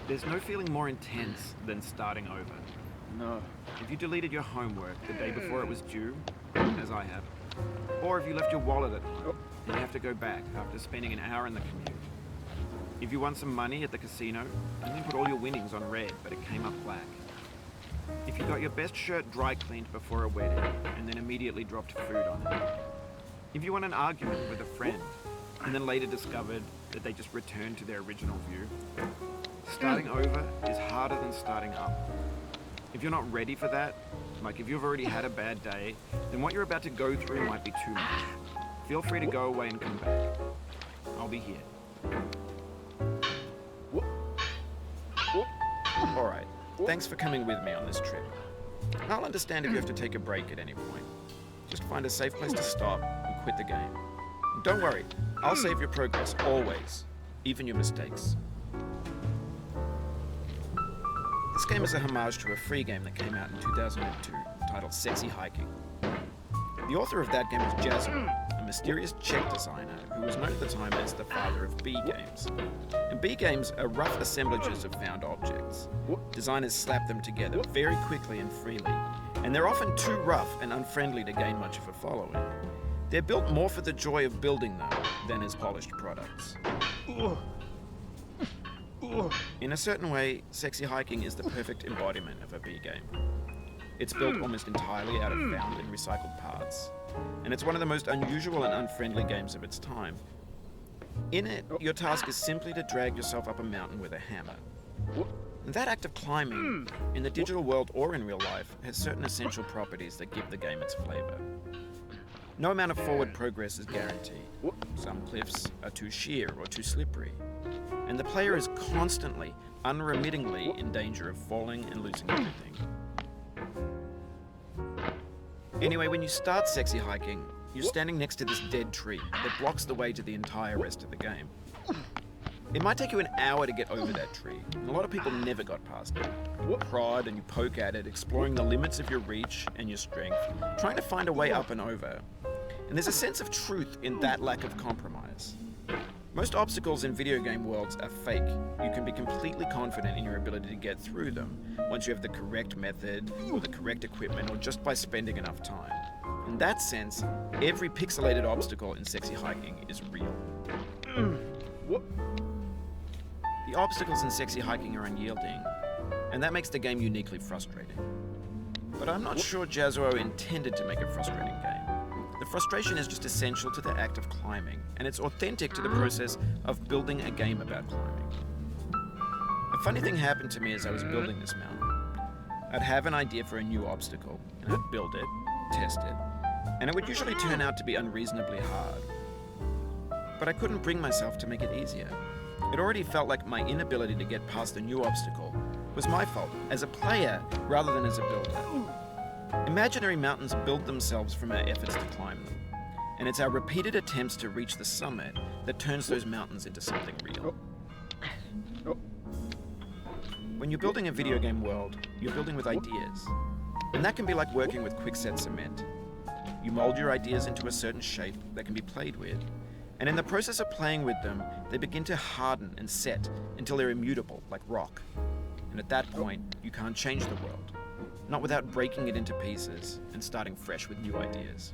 There's no feeling more intense than starting over. No. If you deleted your homework the day before it was due, as I have, or if you left your wallet at home and you have to go back after spending an hour in the commute. If you won some money at the casino and then put all your winnings on red but it came up black. If you got your best shirt dry cleaned before a wedding and then immediately dropped food on it. If you won an argument with a friend and then later discovered that they just returned to their original view. Starting over is harder than starting up. If you're not ready for that, like if you've already had a bad day, then what you're about to go through might be too much. Feel free to go away and come back. I'll be here. Alright, thanks for coming with me on this trip. I'll understand if you have to take a break at any point. Just find a safe place to stop and quit the game. And don't worry, I'll save your progress, always. Even your mistakes. This game is a homage to a free game that came out in 2002 titled Sexy Hiking. The author of that game was Jazzo, a mysterious Czech designer who was known at the time as the father of B games. And B games are rough assemblages of found objects. Designers slap them together very quickly and freely, and they're often too rough and unfriendly to gain much of a following. They're built more for the joy of building them than as polished products. In a certain way, Sexy Hiking is the perfect embodiment of a B game. It's built almost entirely out of found and recycled parts, and it's one of the most unusual and unfriendly games of its time. In it, your task is simply to drag yourself up a mountain with a hammer. And that act of climbing, in the digital world or in real life, has certain essential properties that give the game its flavor. No amount of forward progress is guaranteed. Some cliffs are too sheer or too slippery. And the player is constantly, unremittingly in danger of falling and losing everything. Anyway, when you start Sexy Hiking, you're standing next to this dead tree that blocks the way to the entire rest of the game. It might take you an hour to get over that tree, and a lot of people never got past it. You prod and you poke at it, exploring the limits of your reach and your strength, trying to find a way up and over. And there's a sense of truth in that lack of compromise. Most obstacles in video game worlds are fake. You can be completely confident in your ability to get through them once you have the correct method or the correct equipment or just by spending enough time. In that sense, every pixelated obstacle in Sexy Hiking is real. The obstacles in Sexy Hiking are unyielding, and that makes the game uniquely frustrating. But I'm not sure Jazzo intended to make a frustrating game. The frustration is just essential to the act of climbing, and it's authentic to the process of building a game about climbing. A funny thing happened to me as I was building this mountain. I'd have an idea for a new obstacle, and I'd build it, test it, and it would usually turn out to be unreasonably hard. But I couldn't bring myself to make it easier. It already felt like my inability to get past a new obstacle was my fault as a player rather than as a builder. Imaginary mountains build themselves from our efforts to climb them, and it's our repeated attempts to reach the summit that turns those mountains into something real. When you're building a video game world, you're building with ideas, and that can be like working with quickset cement. You mold your ideas into a certain shape that can be played with, and in the process of playing with them, they begin to harden and set until they're immutable, like rock. And at that point, you can't change the world. Not without breaking it into pieces and starting fresh with new ideas.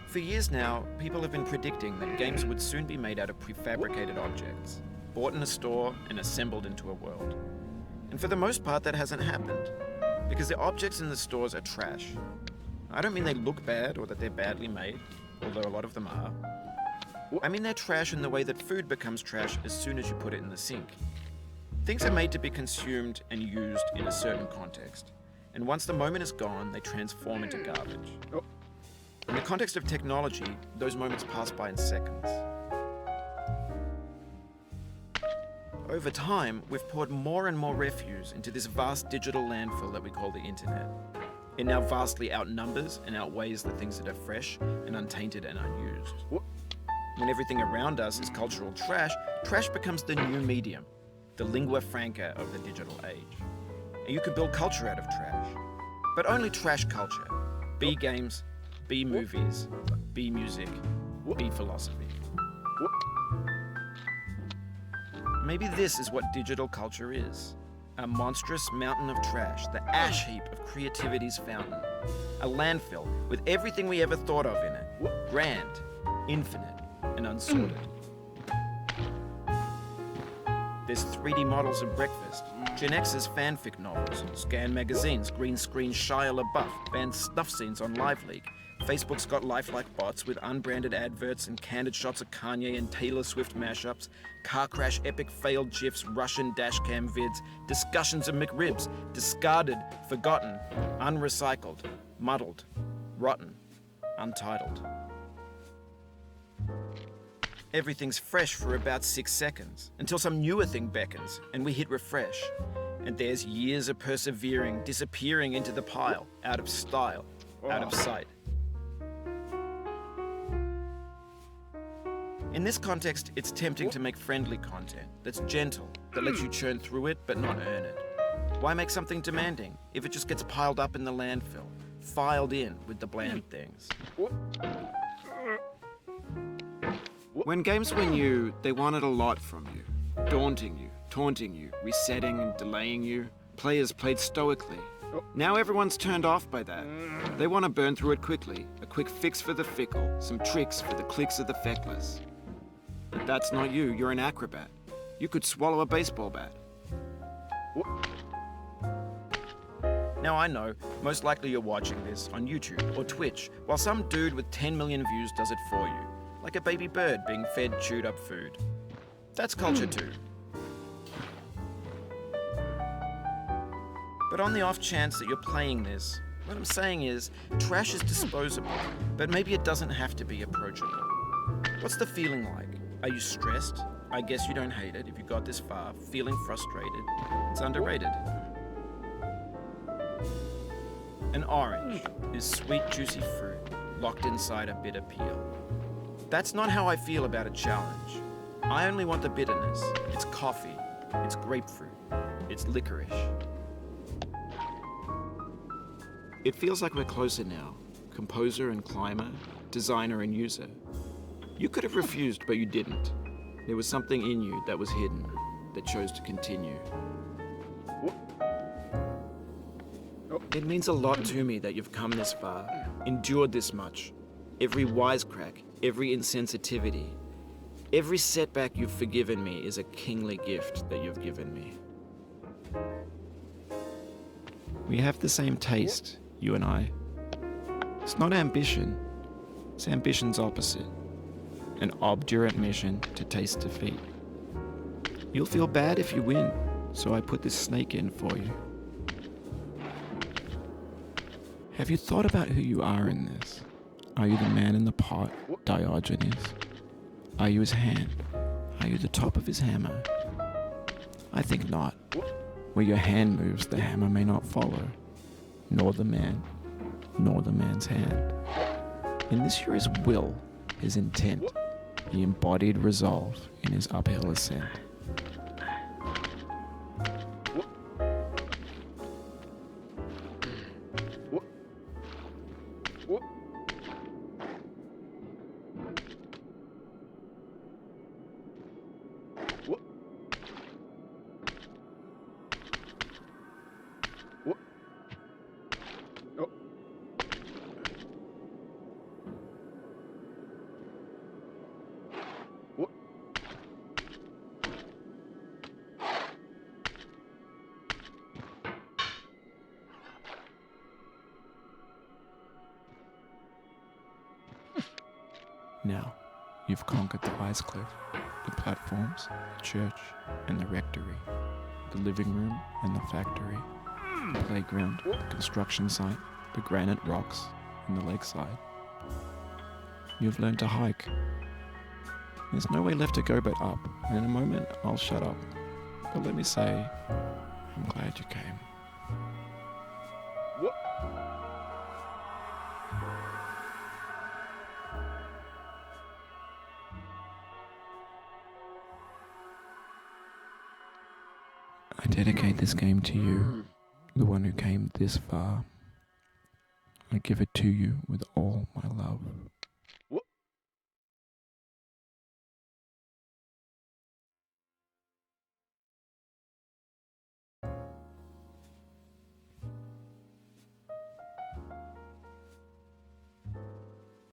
For years now, people have been predicting that games would soon be made out of prefabricated objects, bought in a store and assembled into a world. And for the most part, that hasn't happened, because the objects in the stores are trash. I don't mean they look bad or that they're badly made, although a lot of them are. I mean they're trash in the way that food becomes trash as soon as you put it in the sink. Things are made to be consumed and used in a certain context, and once the moment is gone, they transform into garbage. In the context of technology, those moments pass by in seconds. Over time, we've poured more and more refuse into this vast digital landfill that we call the internet. It now vastly outnumbers and outweighs the things that are fresh and untainted and unused. When everything around us is cultural trash, trash becomes the new medium, the lingua franca of the digital age. and you could build culture out of trash. But only trash culture. B games, B movies, B music, B philosophy. Maybe this is what digital culture is. A monstrous mountain of trash, the ash heap of creativity's fountain. A landfill with everything we ever thought of in it. Grand, infinite, and unsorted. There's 3D models of breakfast, Gen X's fanfic novels, scan magazines, green screen Shia LaBeouf, banned snuff scenes on LiveLeak. Facebook's got lifelike bots with unbranded adverts and candid shots of Kanye and Taylor Swift mashups, car crash epic failed GIFs, Russian dashcam vids, discussions of McRibs, discarded, forgotten, unrecycled, muddled, rotten, untitled. Everything's fresh for about 6 seconds, until some newer thing beckons, and we hit refresh. And there's years of persevering, disappearing into the pile, out of style, out of sight. In this context, it's tempting to make friendly content that's gentle, that lets you churn through it but not earn it. Why make something demanding if it just gets piled up in the landfill, filed in with the bland things? When games were new, they wanted a lot from you. Daunting you, taunting you, resetting and delaying you. Players played stoically. Now everyone's turned off by that. They want to burn through it quickly. A quick fix for the fickle, some tricks for the clicks of the feckless. But that's not you, you're an acrobat. You could swallow a baseball bat. Now I know, most likely you're watching this on YouTube or Twitch, while some dude with 10 million views does it for you. Like a baby bird being fed chewed up food. That's culture too. But on the off chance that you're playing this, what I'm saying is, trash is disposable, but maybe it doesn't have to be approachable. What's the feeling like? Are you stressed? I guess you don't hate it if you got this far. Feeling frustrated? It's underrated. An orange is sweet, juicy fruit, locked inside a bitter peel. That's not how I feel about a challenge. I only want the bitterness. It's coffee. It's grapefruit. It's licorice. It feels like we're closer now. Composer and climber, designer and user. You could have refused, but you didn't. There was something in you that was hidden, that chose to continue. It means a lot to me that you've come this far, endured this much. Every wisecrack, every insensitivity, every setback you've forgiven me is a kingly gift that you've given me. We have the same taste, you and I. It's not ambition, it's ambition's opposite. An obdurate mission to taste defeat. You'll feel bad if you win, so I put this snake in for you. Have you thought about who you are in this? Are you the man in the pot, Diogenes? Are you his hand? Are you the top of his hammer? I think not. Where your hand moves, the hammer may not follow, nor the man, nor the man's hand. In this you're his will, his intent, the embodied resolve in his uphill ascent. Now, you've conquered the ice cliff, the platforms, the church, and the rectory, the living room and the factory, the playground, the construction site, the granite rocks, and the lakeside. You've learned to hike. There's no way left to go but up, and in a moment I'll shut up. But let me say, I'm glad you came. I dedicate this game to you. the one who came this far. I give it to you with all my love.